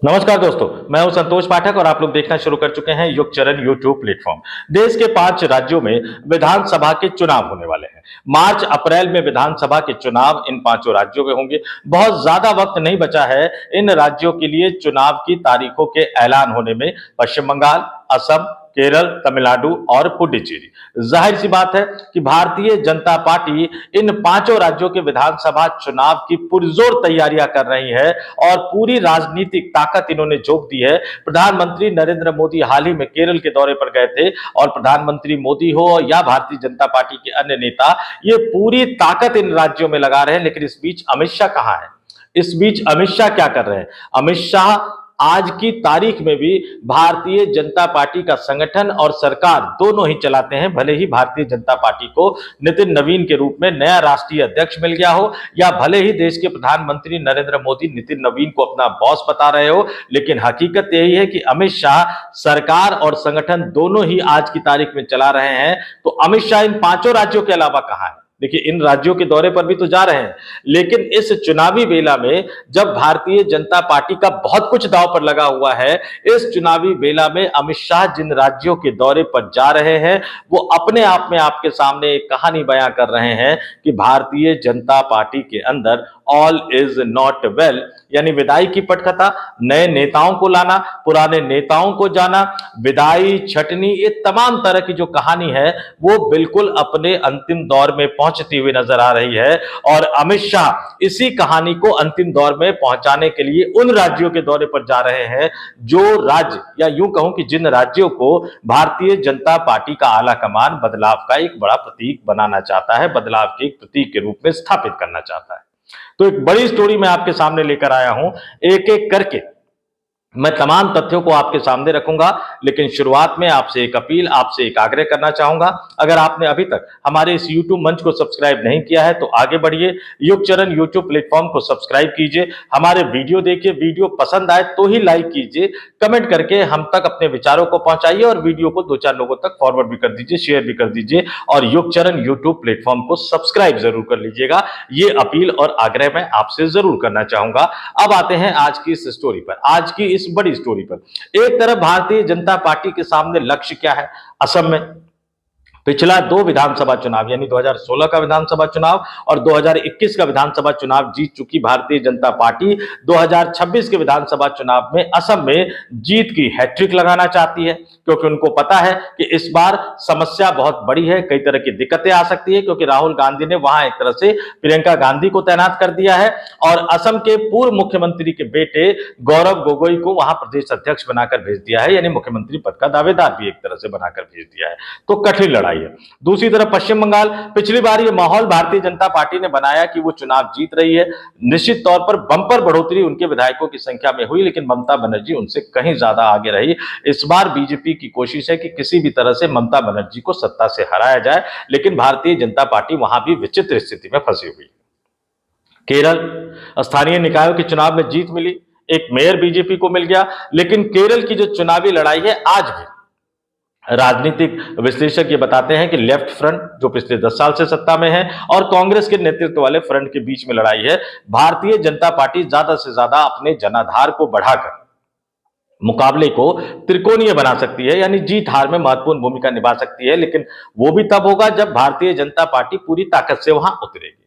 नमस्कार दोस्तों, मैं हूं संतोष पाठक और आप लोग देखना शुरू कर चुके हैं युग चरण यूट्यूब प्लेटफॉर्म। देश के 5 राज्यों में विधानसभा के चुनाव होने वाले हैं। मार्च अप्रैल में विधानसभा के चुनाव इन 5 राज्यों में होंगे। बहुत ज्यादा वक्त नहीं बचा है इन राज्यों के लिए चुनाव की तारीखों के ऐलान होने में। पश्चिम बंगाल, असम, केरल, तमिलनाडु और पुडुचेरी। जाहिर सी बात है कि भारतीय जनता पार्टी इन 5 राज्यों के विधानसभा चुनाव की पुरजोर तैयारियां कर रही है और पूरी राजनीतिक ताकत इन्होंने झोंक दी है। प्रधानमंत्री नरेंद्र मोदी हाल ही में केरल के दौरे पर गए थे और प्रधानमंत्री मोदी हो या भारतीय जनता पार्टी के अन्य नेता, ये पूरी ताकत इन राज्यों में लगा रहे हैं। लेकिन इस बीच अमित शाह कहां है? इस बीच अमित शाह क्या कर रहे हैं? अमित शाह आज की तारीख में भी भारतीय जनता पार्टी का संगठन और सरकार दोनों ही चलाते हैं। भले ही भारतीय जनता पार्टी को नितिन नवीन के रूप में नया राष्ट्रीय अध्यक्ष मिल गया हो या भले ही देश के प्रधानमंत्री नरेंद्र मोदी नितिन नवीन को अपना बॉस बता रहे हो, लेकिन हकीकत यही है कि अमित शाह सरकार और संगठन दोनों ही आज की तारीख में चला रहे हैं। तो अमित शाह इन 5 राज्यों के अलावा कहां है? देखिए, इन राज्यों के दौरे पर भी तो जा रहे हैं, लेकिन इस चुनावी बेला में जब भारतीय जनता पार्टी का बहुत कुछ दांव पर लगा हुआ है, इस चुनावी बेला में अमित शाह जिन राज्यों के दौरे पर जा रहे हैं वो अपने आप में आपके सामने एक कहानी बयां कर रहे हैं कि भारतीय जनता पार्टी के अंदर ऑल इज नॉट वेल, यानी विदाई की पटकथा, नए नेताओं को लाना, पुराने नेताओं को जाना, विदाई, छटनी, ये तमाम तरह की जो कहानी है वो बिल्कुल अपने अंतिम दौर में पहुंचती हुई नजर आ रही है। और अमित शाह इसी कहानी को अंतिम दौर में पहुंचाने के लिए उन राज्यों के दौरे पर जा रहे हैं जो राज्य, या यूं कहूं कि जिन राज्यों को भारतीय जनता पार्टी का आला कमान बदलाव का एक बड़ा प्रतीक बनाना चाहता है, बदलाव के एक प्रतीक के रूप में स्थापित करना चाहता है। तो एक बड़ी स्टोरी मैं आपके सामने लेकर आया हूं। एक एक करके मैं तमाम तथ्यों को आपके सामने रखूंगा, लेकिन शुरुआत में आपसे एक अपील, आपसे एक आग्रह करना चाहूंगा। अगर आपने अभी तक हमारे इस YouTube मंच को सब्सक्राइब नहीं किया है तो आगे बढ़िए, युग चरण YouTube प्लेटफॉर्म को सब्सक्राइब कीजिए, हमारे वीडियो देखिए, वीडियो पसंद आए तो ही लाइक कीजिए, कमेंट करके हम तक अपने विचारों को पहुंचाइए और वीडियो को 2-4 लोगों तक फॉरवर्ड भी कर दीजिए, शेयर भी कर दीजिए और युग चरण YouTube प्लेटफॉर्म को सब्सक्राइब जरूर कर लीजिएगा। ये अपील और आग्रह मैं आपसे जरूर करना चाहूंगा। अब आते हैं आज की इस स्टोरी पर, आज की इस बड़ी स्टोरी पर। एक तरफ भारतीय जनता पार्टी के सामने लक्ष्य क्या है? असम में पिछला 2 विधानसभा चुनाव, यानी 2016 का विधानसभा चुनाव और 2021 का विधानसभा चुनाव जीत चुकी भारतीय जनता पार्टी 2026 के विधानसभा चुनाव में असम में जीत की हैट्रिक लगाना चाहती है, क्योंकि उनको पता है कि इस बार समस्या बहुत बड़ी है, कई तरह की दिक्कतें आ सकती है, क्योंकि राहुल गांधी ने वहां एक तरह से प्रियंका गांधी को तैनात कर दिया है और असम के पूर्व मुख्यमंत्री के बेटे गौरव गोगोई को वहां प्रदेश अध्यक्ष बनाकर भेज दिया है, यानी मुख्यमंत्री पद का दावेदार भी एक तरह से बनाकर भेज दिया है। तो कठिन लड़ाई है। दूसरी तरफ पश्चिम बंगाल, पिछली बार ये माहौल भारतीय जनता पार्टी ने बनाया कि वो चुनाव जीत रही है। निश्चित तौर पर बंपर बढ़ोतरी उनके विधायकों की संख्या में हुई, लेकिन ममता बनर्जी उनसे कहीं ज्यादा आगे रही। इस बार बीजेपी की कोशिश है कि किसी भी तरह से ममता बनर्जी को सत्ता से हराया जाए, लेकिन भारतीय जनता पार्टी वहां भी विचित्र स्थिति में फंसी हुई। केरल, स्थानीय निकायों के चुनाव में जीत मिली, एक मेयर बीजेपी को मिल गया, लेकिन केरल की जो चुनावी लड़ाई है आज भी राजनीतिक विश्लेषक ये बताते हैं कि लेफ्ट फ्रंट, जो पिछले 10 साल से सत्ता में है, और कांग्रेस के नेतृत्व वाले फ्रंट के बीच में लड़ाई है। भारतीय जनता पार्टी ज्यादा से ज्यादा अपने जनाधार को बढ़ाकर मुकाबले को त्रिकोणीय बना सकती है, यानी जीत हार में महत्वपूर्ण भूमिका निभा सकती है, लेकिन वो भी तब होगा जब भारतीय जनता पार्टी पूरी ताकत से वहां उतरेगी।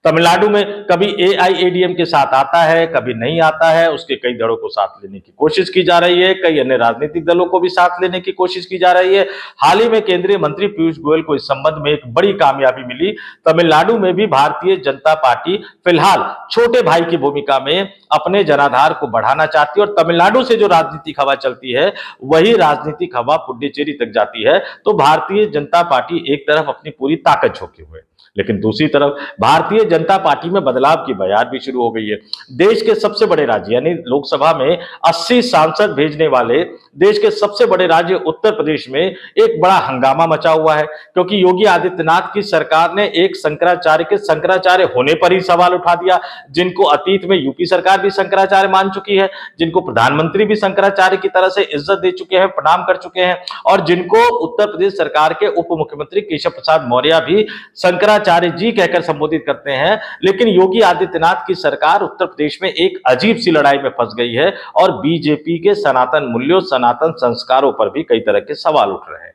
तमिलनाडु में कभी एआईएडीएम के साथ आता है, कभी नहीं आता है, उसके कई दलों को साथ लेने की कोशिश की जा रही है, कई अन्य राजनीतिक दलों को भी साथ लेने की कोशिश की जा रही है। हाल ही में केंद्रीय मंत्री पीयूष गोयल को इस संबंध में एक बड़ी कामयाबी मिली। तमिलनाडु में भी भारतीय जनता पार्टी फिलहाल छोटे भाई की भूमिका में अपने जनाधार को बढ़ाना चाहती है और तमिलनाडु से जो राजनीतिक हवा चलती है वही राजनीतिक हवा पुडुचेरी तक जाती है। तो भारतीय जनता पार्टी एक तरफ अपनी पूरी ताकत झोंके हुए, लेकिन दूसरी तरफ भारतीय जनता पार्टी में बदलाव की बयार भी शुरू हो गई है। देश के सबसे बड़े राज्य, यानी लोकसभा में 80 सांसद भेजने वाले देश के सबसे बड़े राज्य उत्तर प्रदेश में एक बड़ा हंगामा मचा हुआ है, क्योंकि योगी आदित्यनाथ की सरकार ने एक शंकराचार्य के शंकराचार्य होने पर ही सवाल उठा दिया, जिनको अतीत में यूपी सरकार भी शंकराचार्य मान चुकी है, जिनको प्रधानमंत्री भी शंकराचार्य की तरह से इज्जत दे चुके हैं, प्रणाम कर चुके हैं, और जिनको उत्तर प्रदेश सरकार के उप मुख्यमंत्री केशव प्रसाद मौर्य भी शंकराचार्य शंकराचार्य जी कहकर संबोधित करते हैं। लेकिन योगी आदित्यनाथ की सरकार उत्तर प्रदेश में एक अजीब सी लड़ाई में फंस गई है और बीजेपी के सनातन मूल्यों, सनातन संस्कारों पर भी कई तरह के सवाल उठ रहे हैं।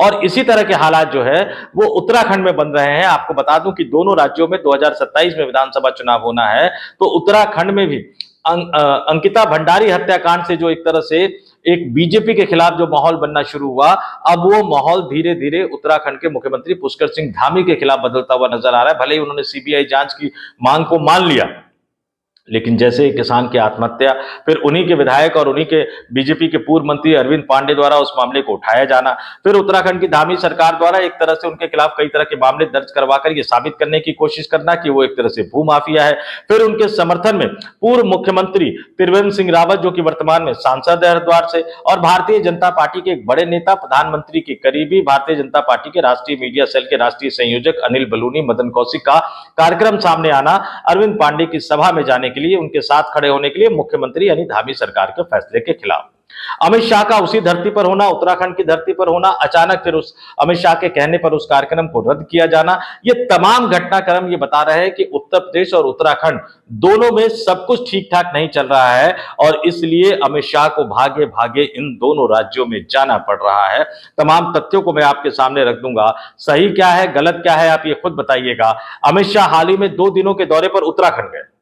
और इसी तरह के हालात जो है वो उत्तराखंड में बन रहे हैं। आपको बता दूं कि दोनों राज्यों में 2027 में विधानसभा चुनाव होना है, तो उत्तराखंड में भी अंकिता भंडारी हत्याकांड से जो एक तरह से एक बीजेपी के खिलाफ जो माहौल बनना शुरू हुआ, अब वो माहौल धीरे धीरे उत्तराखंड के मुख्यमंत्री पुष्कर सिंह धामी के खिलाफ बदलता हुआ नजर आ रहा है। भले ही उन्होंने सीबीआई जांच की मांग को मान लिया, लेकिन जैसे किसान की आत्महत्या, फिर उन्हीं के विधायक और उन्हीं के बीजेपी के पूर्व मंत्री अरविंद पांडे द्वारा उस मामले को उठाया जाना, फिर उत्तराखंड की धामी सरकार द्वारा एक तरह से उनके खिलाफ कई तरह के मामले दर्ज करवाकर यह साबित करने की कोशिश करना कि वो एक तरह से भूमाफिया है, फिर उनके समर्थन में पूर्व मुख्यमंत्री त्रिवेंद्र सिंह रावत जो कि वर्तमान में सांसद है हरिद्वार से, और भारतीय जनता पार्टी के एक बड़े नेता, प्रधानमंत्री के करीबी, भारतीय जनता पार्टी के राष्ट्रीय मीडिया सेल के राष्ट्रीय संयोजक अनिल बलूनी, मदन कौशिक का कार्यक्रम सामने आना, अरविंद पांडे की सभा में जाने के लिए, उनके साथ खड़े होने के लिए मुख्यमंत्री यानी धामी सरकार के फैसले के खिलाफ। अमित शाह का उसी धरती पर होना, उत्तराखंड की धरती पर होना, अचानक फिर उस अमित शाह के कहने पर उस कार्यक्रम को रद्द किया जाना, ये तमाम घटनाक्रम ये बता रहे हैं कि उत्तर प्रदेश और उत्तराखंड दोनों में सब कुछ ठीक ठाक नहीं चल रहा है और इसलिए अमित शाह को भागे भागे इन दोनों राज्यों में जाना पड़ रहा है। तमाम तथ्यों को मैं आपके सामने रख दूंगा, सही क्या है गलत क्या है आप ये खुद बताइएगा। अमित शाह हाल ही में 2 दिनों के दौरे पर उत्तराखंड गए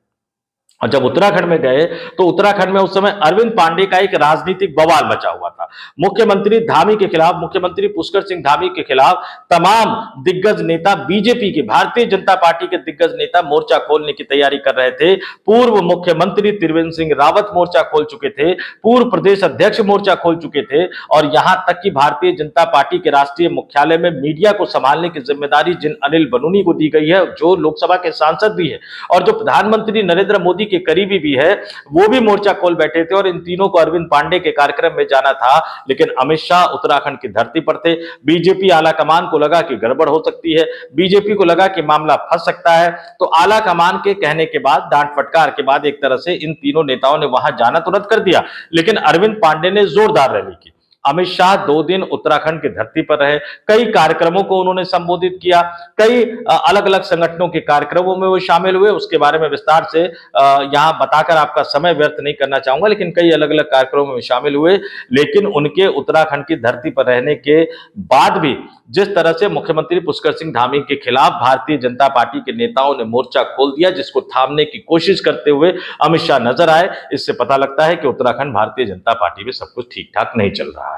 और जब उत्तराखंड में गए तो उत्तराखंड में उस समय अरविंद पांडे का एक राजनीतिक बवाल मचा हुआ था। मुख्यमंत्री धामी के खिलाफ, मुख्यमंत्री पुष्कर सिंह धामी के खिलाफ तमाम दिग्गज नेता, बीजेपी के, भारतीय जनता पार्टी के दिग्गज नेता मोर्चा खोलने की तैयारी कर रहे थे। पूर्व मुख्यमंत्री त्रिवेंद्र सिंह रावत मोर्चा खोल चुके थे, पूर्व प्रदेश अध्यक्ष मोर्चा खोल चुके थे और यहां तक कि भारतीय जनता पार्टी के राष्ट्रीय मुख्यालय में मीडिया को संभालने की जिम्मेदारी जिन अनिल बलूनी को दी गई है, जो लोकसभा के सांसद भी है और जो प्रधानमंत्री नरेंद्र मोदी के करीबी भी है, वो भी मोर्चा खोल बैठे थे और इन तीनों को अरविंद पांडे के कार्यक्रम में जाना था। लेकिन अमित शाह उत्तराखंड की धरती पर थे। बीजेपी आला कमान को लगा कि गड़बड़ हो सकती है, बीजेपी को लगा कि मामला फंस सकता है, तो आला कमान के कहने के बाद, डांट फटकार के बाद एक तरह से इन तीनों नेताओं ने वहां जाना तो रद्द कर दिया। लेकिन अरविंद पांडे ने जोरदार रैली की। अमित शाह 2 दिन उत्तराखंड की धरती पर रहे, कई कार्यक्रमों को उन्होंने संबोधित किया, कई अलग अलग संगठनों के कार्यक्रमों में वो शामिल हुए। उसके बारे में विस्तार से यहां बताकर आपका समय व्यर्थ नहीं करना चाहूंगा, लेकिन कई अलग अलग कार्यक्रमों में शामिल हुए। लेकिन उनके उत्तराखंड की धरती पर रहने के बाद भी जिस तरह से मुख्यमंत्री पुष्कर सिंह धामी के खिलाफ भारतीय जनता पार्टी के नेताओं ने मोर्चा खोल दिया, जिसको थामने की कोशिश करते हुए अमित शाह नजर आए, इससे पता लगता है कि उत्तराखंड भारतीय जनता पार्टी में सब कुछ ठीक ठाक नहीं चल रहा है।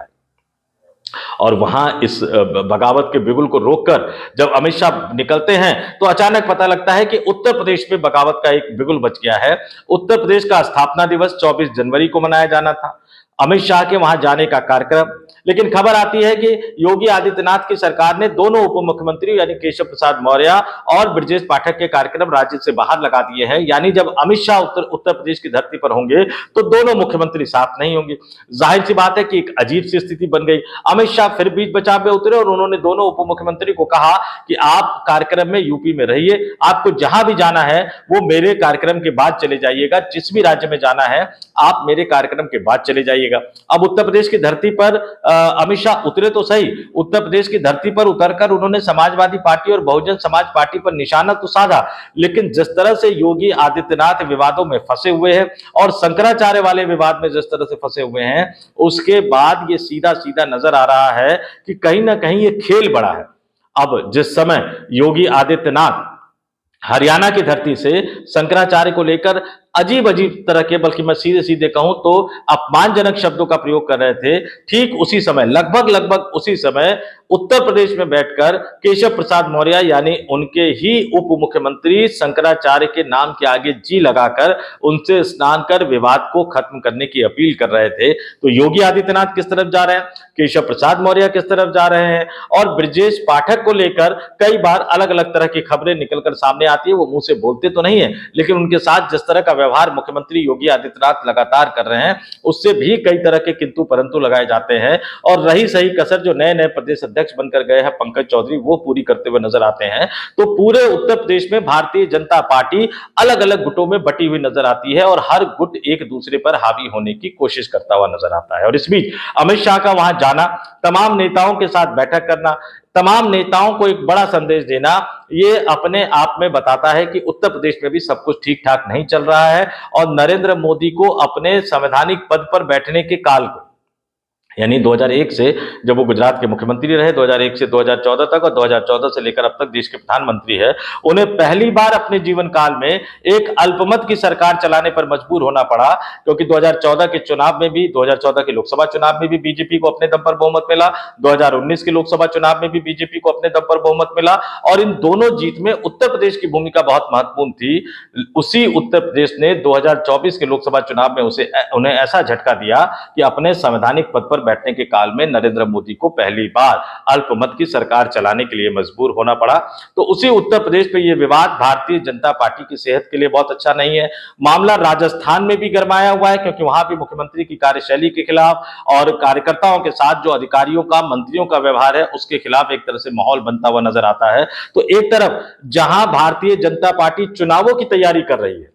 और वहां इस बगावत के बिगुल को रोककर जब अमित शाह निकलते हैं तो अचानक पता लगता है कि उत्तर प्रदेश में बगावत का एक बिगुल बच गया है। उत्तर प्रदेश का स्थापना दिवस 24 जनवरी को मनाया जाना था, अमित शाह के वहां जाने का कार्यक्रम, लेकिन खबर आती है कि योगी आदित्यनाथ की सरकार ने दोनों उप मुख्यमंत्री यानी केशव प्रसाद मौर्य और ब्रजेश पाठक के कार्यक्रम राज्य से बाहर लगा दिए हैं। यानी जब अमित शाह उत्तर प्रदेश की धरती पर होंगे तो दोनों मुख्यमंत्री साथ नहीं होंगे। जाहिर सी बात है कि एक अजीब सी स्थिति बन गई। अमित शाह फिर बीच बचाव में उतरे और उन्होंने दोनों उप मुख्यमंत्री को कहा कि आप कार्यक्रम में यूपी में रहिए, आपको जहां भी जाना है वो मेरे कार्यक्रम के बाद चले जाइएगा, जिस भी राज्य में जाना है आप मेरे कार्यक्रम के बाद चले जाइएगा। अब उत्तर प्रदेश की धरती पर अमित शाह उतरे तो सही, उत्तर प्रदेश की धरती पर उतरकर उन्होंने समाजवादी पार्टी और बहुजन समाज पार्टी पर निशाना तो साधा, लेकिन जिस तरह से योगी आदित्यनाथ विवादों में फंसे हुए हैं और शंकराचार्य वाले विवाद में जिस तरह से फंसे हुए हैं, उसके बाद ये सीधा सीधा नजर आ रहा है कि कहीं ना कहीं ये खेल बड़ा है। अब जिस समय योगी आदित्यनाथ हरियाणा की धरती से शंकराचार्य को लेकर अजीब अजीब तरह के, बल्कि मैं सीधे सीधे कहूं तो अपमानजनक शब्दों का प्रयोग कर रहे थे, ठीक उसी समय लगभग उसी समय उत्तर प्रदेश में बैठकर केशव प्रसाद मौर्य यानी उनके ही उप मुख्यमंत्री शंकराचार्य के नाम के आगे जी लगाकर उनसे स्नान कर विवाद को खत्म करने की अपील कर रहे थे। तो योगी आदित्यनाथ किस तरफ जा रहे हैं, केशव प्रसाद मौर्य किस तरफ जा रहे हैं, और ब्रजेश पाठक को लेकर कई बार अलग अलग तरह की खबरें निकलकर सामने आती है। वो मुंह से बोलते तो नहीं है, लेकिन उनके साथ जिस तरह का व्यवहार मुख्यमंत्री योगी आदित्यनाथ लगातार कर रहे हैं उससे भी कई तरह के किंतु परंतु लगाए जाते हैं। और रही सही कसर जो नए नए प्रदेश अध्यक्ष बनकर गए हैं पंकज चौधरी, वो पूरी करते हुए नजर आते हैं। तो पूरे उत्तर प्रदेश में भारतीय जनता पार्टी अलग अलग गुटों में बटी हुई नजर आती है और हर गुट एक दूसरे पर हावी होने की कोशिश करता हुआ नजर आता है। और इस बीच अमित शाह का वहां जाना, तमाम नेताओं के साथ बैठक करना, तमाम नेताओं को एक बड़ा संदेश देना, ये अपने आप में बताता है कि उत्तर प्रदेश में भी सब कुछ ठीक ठाक नहीं चल रहा है और नरेंद्र मोदी को अपने संवैधानिक पद पर बैठने के काल को, यानी 2001 से जब वो गुजरात के मुख्यमंत्री रहे, 2001 से 2014 तक और 2014 से लेकर अब तक देश के प्रधानमंत्री है, उन्हें पहली बार अपने जीवन काल में एक अल्पमत की सरकार चलाने पर मजबूर होना पड़ा, क्योंकि 2014 के चुनाव में भी, 2014 के लोकसभा चुनाव में भी बीजेपी को अपने दम पर बहुमत मिला, 2019 के लोकसभा चुनाव में भी बीजेपी को अपने दम पर बहुमत मिला और इन दोनों जीत में उत्तर प्रदेश की भूमिका बहुत महत्वपूर्ण थी। उसी उत्तर प्रदेश ने 2024 के लोकसभा चुनाव में उन्हें ऐसा झटका दिया कि अपने संवैधानिक पद पर बैठने के काल में नरेंद्र मोदी को पहली बार अल्पमत की सरकार चलाने के लिए मजबूर होना पड़ा। तो उसी उत्तर प्रदेश में यह विवाद भारतीय जनता पार्टी की सेहत के लिए बहुत अच्छा नहीं है। मामला राजस्थान में भी गरमाया हुआ है, क्योंकि वहां भी मुख्यमंत्री की कार्यशैली के खिलाफ और कार्यकर्ताओं के साथ जो अधिकारियों का, मंत्रियों का व्यवहार है, उसके खिलाफ एक तरह से माहौल बनता हुआ नजर आता है। तो एक तरफ जहां भारतीय जनता पार्टी चुनावों की तैयारी कर रही है,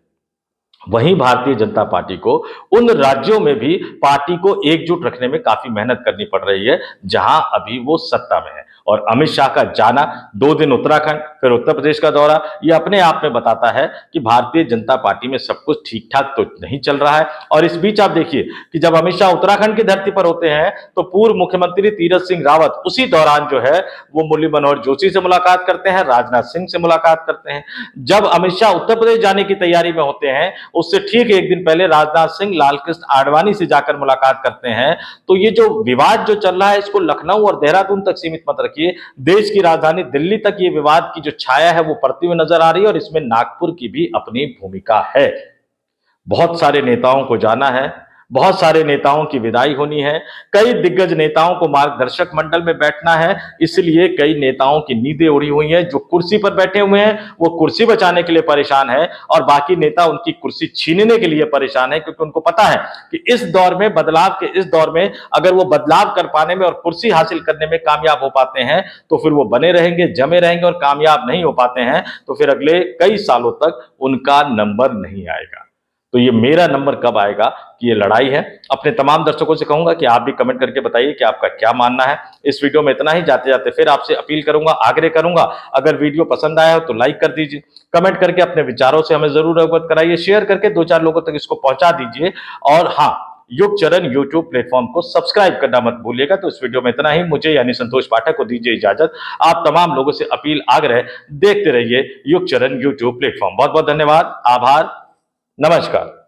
वहीं भारतीय जनता पार्टी को उन राज्यों में भी पार्टी को एकजुट रखने में काफी मेहनत करनी पड़ रही है जहां अभी वो सत्ता में है। और अमित शाह का जाना, 2 दिन उत्तराखंड फिर उत्तर प्रदेश का दौरा, ये अपने आप में बताता है कि भारतीय जनता पार्टी में सब कुछ ठीक ठाक तो नहीं चल रहा है। और इस बीच आप देखिए कि जब अमित शाह उत्तराखंड की धरती पर होते हैं तो पूर्व मुख्यमंत्री तीरथ सिंह रावत उसी दौरान जो है वो मुरली मनोहर जोशी से मुलाकात करते हैं, राजनाथ सिंह से मुलाकात करते हैं। जब अमित शाह उत्तर प्रदेश जाने की तैयारी में होते हैं, उससे ठीक एक दिन पहले राजनाथ सिंह लालकृष्ण आडवाणी से जाकर मुलाकात करते हैं। तो ये जो विवाद जो चल रहा है, इसको लखनऊ और देहरादून तक सीमित मत रखिए, देश की राजधानी दिल्ली तक ये विवाद की जो छाया है वो पड़ती हुई नजर आ रही है और इसमें नागपुर की भी अपनी भूमिका है। बहुत सारे नेताओं को जाना है, बहुत सारे नेताओं की विदाई होनी है, कई दिग्गज नेताओं को मार्गदर्शक मंडल में बैठना है, इसलिए कई नेताओं की नींदें उड़ी हुई हैं। जो कुर्सी पर बैठे हुए हैं वो कुर्सी बचाने के लिए परेशान है और बाकी नेता उनकी कुर्सी छीनने के लिए परेशान है, क्योंकि उनको पता है कि इस दौर में, बदलाव के इस दौर में, अगर वो बदलाव कर पाने में और कुर्सी हासिल करने में कामयाब हो पाते हैं तो फिर वो बने रहेंगे, जमे रहेंगे, और कामयाब नहीं हो पाते हैं तो फिर अगले कई सालों तक उनका नंबर नहीं आएगा। तो ये मेरा नंबर कब आएगा कि ये लड़ाई है। अपने तमाम दर्शकों से कहूंगा कि आप भी कमेंट करके बताइए कि आपका क्या मानना है। इस वीडियो में इतना ही। जाते जाते फिर आपसे अपील करूंगा, आग्रह करूंगा, अगर वीडियो पसंद आया हो तो लाइक कर दीजिए, कमेंट करके अपने विचारों से हमें जरूर अवगत कराइए, शेयर करके 2-4 लोगों तक इसको पहुंचा दीजिए और हाँ, युग चरण यूट्यूब प्लेटफॉर्म को सब्सक्राइब करना मत भूलिएगा। तो इस वीडियो में इतना ही। मुझे यानी संतोष पाठक को दीजिए इजाजत। आप तमाम लोगों से अपील, आग्रह, देखते रहिए युग चरण यूट्यूब प्लेटफॉर्म। बहुत बहुत धन्यवाद, आभार, नमस्कार।